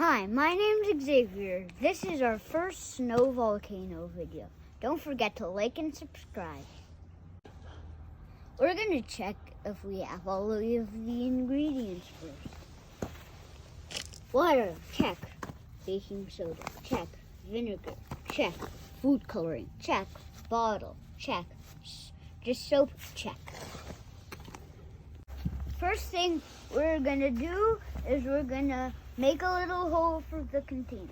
Hi, my name's Xavier. This is our first snow volcano video. Don't forget to like and subscribe. We're going to check if we have all of the ingredients first. Water, check. Baking soda, check. Vinegar, check. Food coloring, check. Bottle, check. Just soap, check. First thing we're going to do is we're going to make a little hole for the container.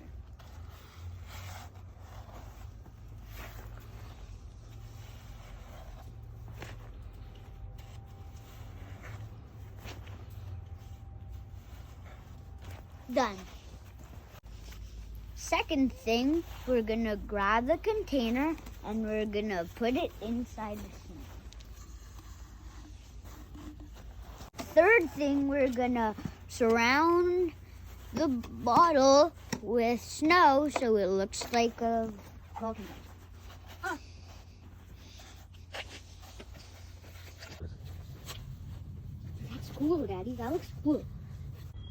Done. Second thing, we're gonna grab the container and we're gonna put it inside the snow. Third thing, we're gonna surround the bottle with snow so it looks like a volcano. That's cool, Daddy. That looks cool.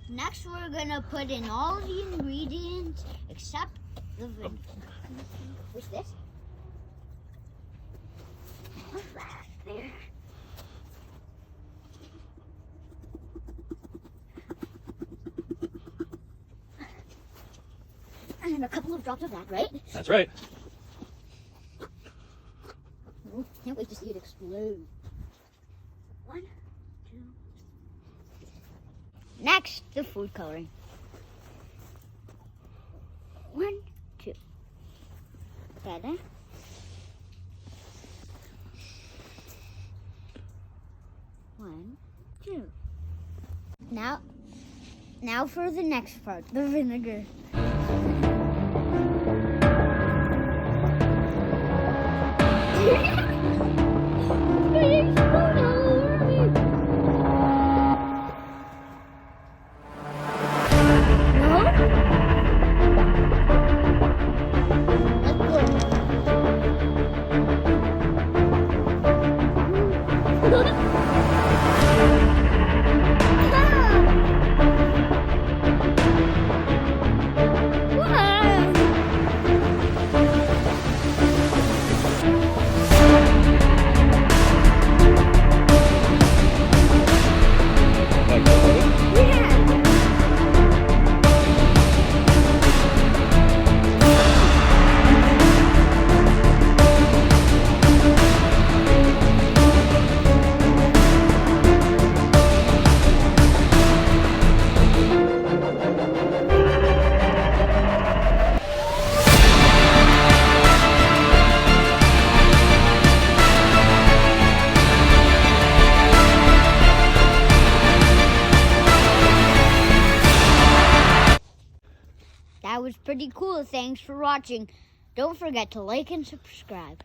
Next, we're gonna put in all the ingredients except the vinegar. What's this? What's that there? And a couple of drops of that, right? That's right. Oh, can't wait to see it explode. 1, 2. Next, the food coloring. 1, 2. Better. 1, 2. Now for the next part, the vinegar. That was pretty cool. Thanks for watching. Don't forget to like and subscribe.